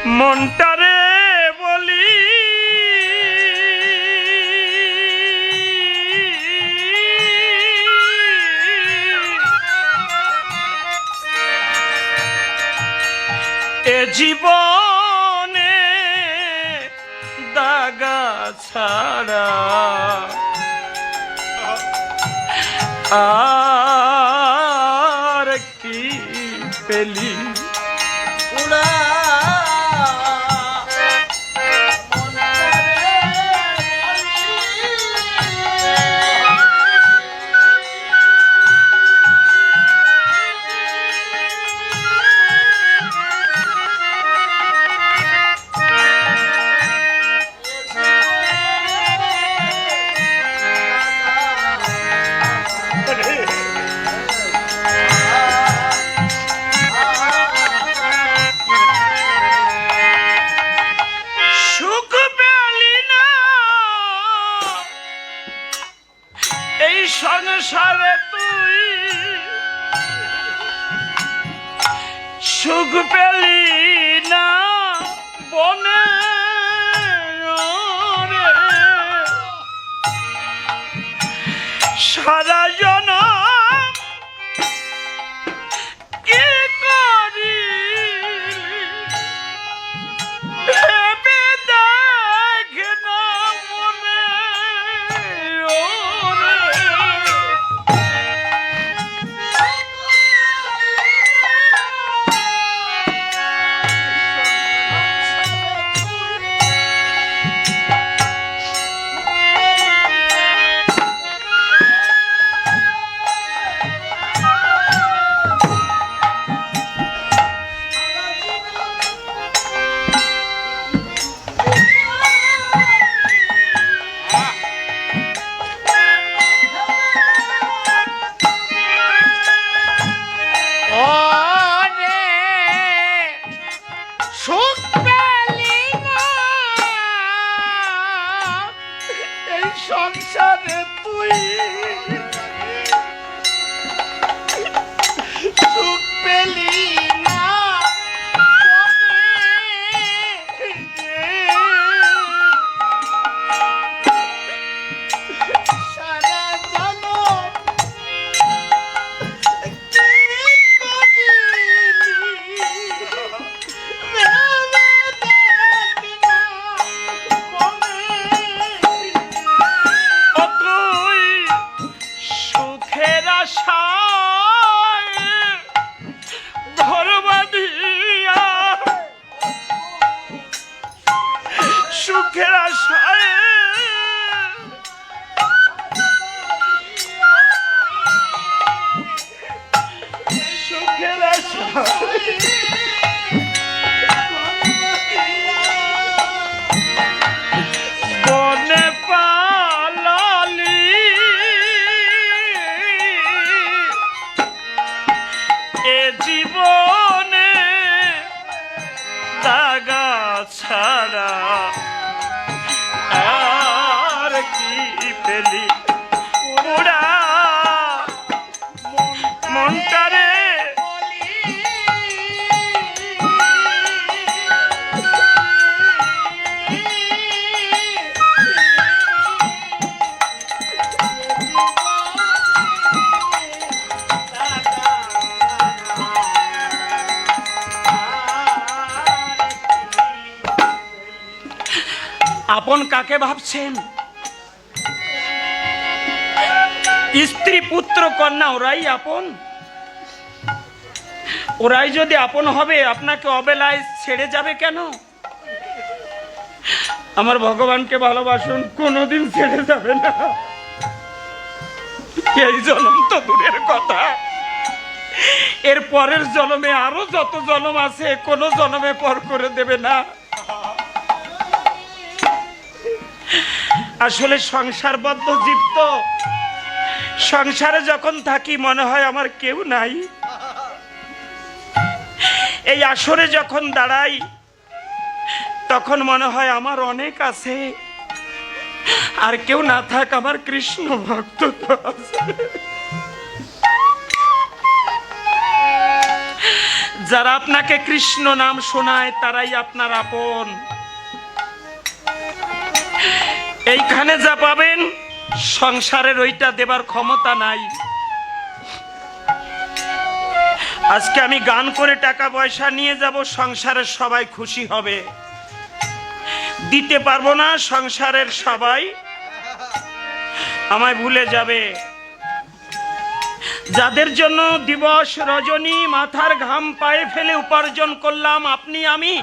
মনটারে বলি এ জীবনে দাগা ছাড়া আর কি পেলি উড়া সংসারে তুই সুখ পেলি না বনে সারা জনম কি করি ভেবে দেখ না মনে সংসারে তুই সুখ পেলি না সারা জনম সুখের আশায় সুখের আশায় বনে পালালি এ জীবনে দাগা ছাড়া আর কি পেলি ওরা মনটারে আপন কাকে ভাবছেন? স্ত্রী পুত্র কন্যা ওরাই আপন। ওরাই যদি আপন হবে আপনাকে অবেলায় ছেড়ে যাবে কেন? আমার ভগবানকে ভালোবাসুন, কোনোদিন ছেড়ে যাবে না। এই জন্ম তো দূরের কথা, এর পরের জন্মে আরো যত জন্ম আছে কোনো জন্মে পর করে দেবে না। আসলে সংসারবদ্ধ জীব তো, সংসারে যখন থাকি মনে হয় আমার কেউ নাই। এই আসরে যখন দাঁড়াই তখন মনে হয় আমার অনেক আছে, আর কেউ না থাক আমার কৃষ্ণ ভক্ত তো আছে। যারা আপনাকে কৃষ্ণ নাম শোনায় তারাই আপনার আপন। এইখানে যা পাবেন সংসারের ওইটা দেবার ক্ষমতা নাই। আজকে আমি গান করে টাকা পয়সা নিয়ে যাব, সংসারের সবাই খুশি হবে, দিতে পারবো না, সংসারের সবাই আমায় ভুলে যাবে। যাদের জন্য দিবস রজনী মাথার ঘাম পায়ে ফেলে উপার্জন করলাম আপনি আমি,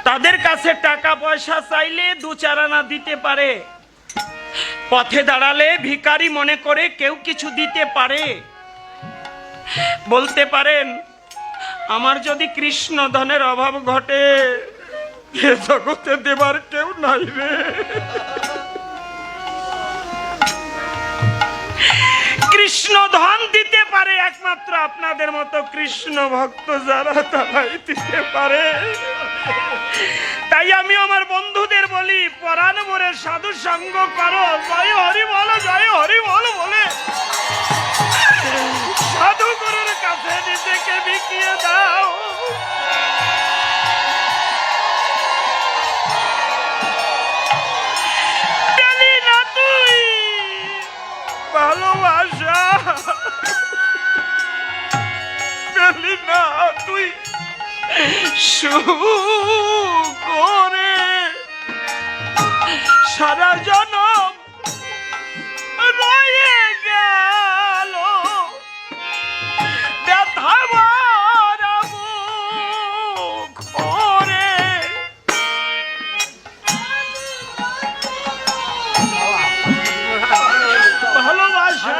তাদের কাছে টাকা পয়সা চাইলে দু চার আনা দিতে পারে, পথে দাঁড়ালে ভিখারি মনে করে কেউ কিছু দিতে পারে। বলতে পারেন আমার যদি কৃষ্ণ ধনের অভাব ঘটে এ জগতে দেবার কেউ নাই রে। কৃষ্ণ ধন দিতে পারে একমাত্র আপনাদের মতো কৃষ্ণ ভক্ত যারা, তারাই দিতে পারে। তাই আমি আমার বন্ধুদের বলি, পরাণ ভরে সাধু সঙ্গ করো, জয় হরি বলো, জয় হরি বলো বলে সাধু গুরুর কাছে নিজেকে বিকিয়ে দাও। পেলি না তুই ভালোবাসা, পেলি না তুই সুখ করে, সারা জনম রয়ে গেল ব্যথা ভরা মুখ করে। ভালোবাসা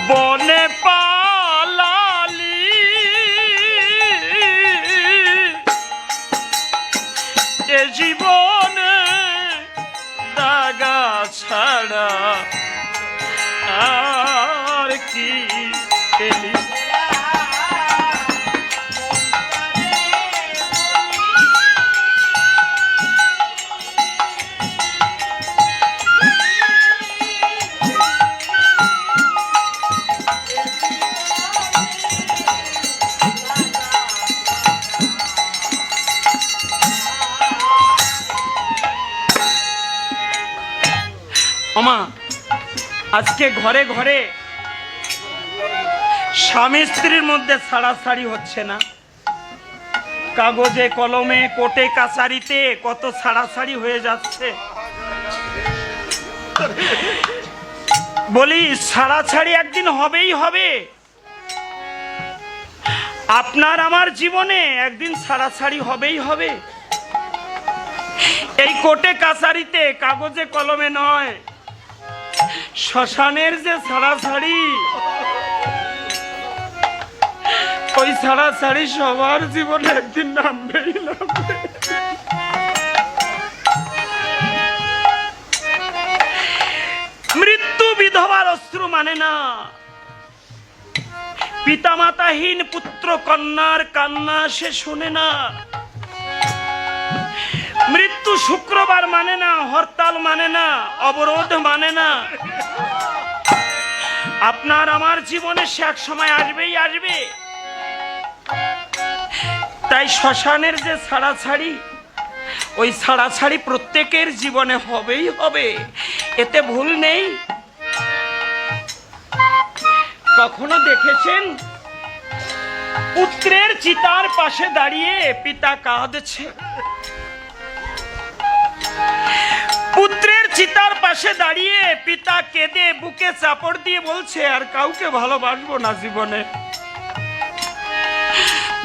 বনে পালালি এ জীবনে দাগা ছাড়া আর কি পেলি। ওমা আজকে ঘরে ঘরে স্বামী স্ত্রীর মধ্যে ছাড়াছাড়ি হচ্ছে না, কাগজে কলমে কোর্টে কাছারিতে কত ছাড়াছাড়ি হয়ে যাচ্ছে। বলি ছাড়াছাড়ি একদিন হবেই হবে, আপনার আমার জীবনে একদিন ছাড়াছাড়ি হবেই হবে। এই কোর্টে কাছারিতে কাগজে কলমে নয়, শ্মশানের যে ছাড়াছাড়ি, ওই ছাড়াছাড়ি সবার জীবনে একদিন নামবেই নামবে। মৃত্যু বিধবার অশ্রু মানে না, পিতামাতাহীন পুত্র কন্যার কান্না সে শোনে না। মৃত্যু শুক্রবার মানে না, হরতাল মানে না, অবরোধ মানে না। আপনার আমার জীবনে সে এক সময় আসবেই আসবে। তাই শ্মশানের যে ছাড়াছাড়ি, ওই ছাড়াছাড়ি প্রত্যেকের জীবনে হবেই হবে, এতে ভুল নেই। কখনো দেখেছেন পুত্রের চিতার পাশে দাঁড়িয়ে পিতা কাঁদছে? পুত্রের চিতার পাশে দাঁড়িয়ে পিতা কেঁদে বুকে চাপড় দিয়ে বলছে, আর কাউকে ভালোবাসবো না জীবনে।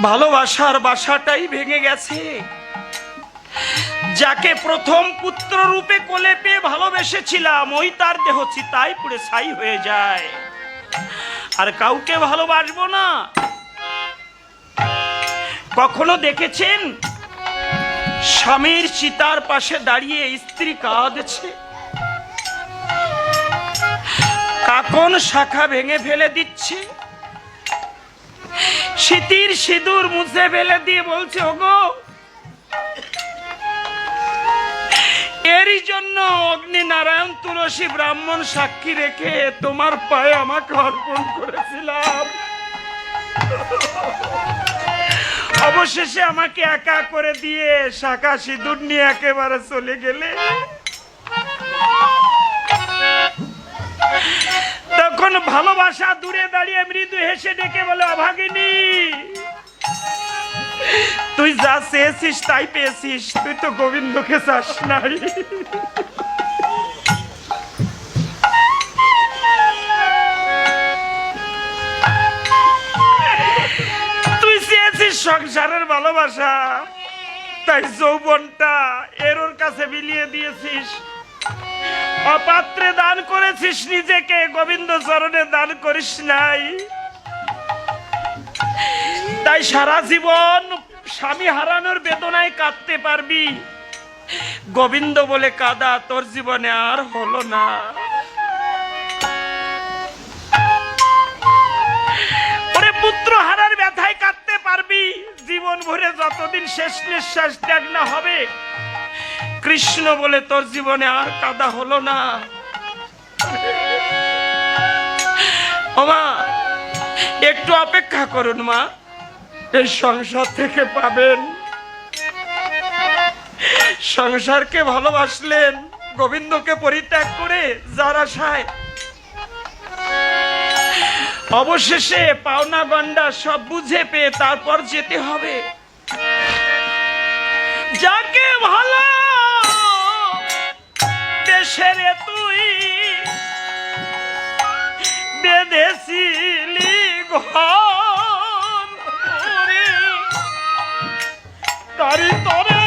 ভালোবাসার বাসাটাই ভেঙে গেছে। যাকে প্রথম পুত্র রূপে কোলে পেয়ে ভালোবেসেছিলাম, ওই তার দেহ চিতায় পুড়ে ছাই হয়ে যায়। আর কাউকে ভালোবাসবো না। কখনো দেখেছেন স্বামীর চিতার পাশে দাঁড়িয়ে স্ত্রী কাঁদছে? কাকন শাখা ভেঙে ফেলে দিচ্ছে, স্মৃতির সিঁদুর মুছে ফেলে দিয়ে বলছে, ওগো এরই জন্য অগ্নি নারায়ণ তুলসী ব্রাহ্মণ সাক্ষী রেখে তোমার পায়ে আমাকে অর্পণ করেছিলাম। অবশেষে আমাকে একা করে দিয়ে শাখা সিঁদুর নিয়ে একেবারে চলে গেলে। তখন ভালোবাসা দূরে দাঁড়িয়ে মৃদু হেসে ডেকে বলে, অভাগিনী তুই যা চেয়েছিস তাই পেয়েছিস, তুই তো গোবিন্দকে চাস নাই। তুই চেয়েছিস সংসারের ভালোবাসা, তাই যৌবনটা এর কাছে বিলিয়ে দিয়েছিস। অপাত্রে দান করেছিস নিজেকে, গোবিন্দ চরণে দান করিস নাই। তাই সারা জীবন স্বামী হারানোর বেদনায় কাঁদতে পারবি। গোবিন্দ বলে কাঁদা তোর জীবনে আর হলো না। ওরে পুত্র হারার ব্যথায় কাঁদতে পারবি জীবন ভরে, যতদিন শেষ নিঃশ্বাস ত্যাগ না হবে। কৃষ্ণ বলে তোর জীবনে আর কাঁদা হলো না। ও মা, একটু অপেক্ষা করুন মা, এই সংসার থেকে পাবেন। সংসারকে ভালোবাসলেন, গোবিন্দকে পরিত্যাগ করে যার আশায় অবশেষে পাওনা গন্ডা সব বুঝে পেয়ে তারপর যেতে হবে। যাকে ভালো দেশের তুই বেঁধেছিলি ঘর, তারি তরে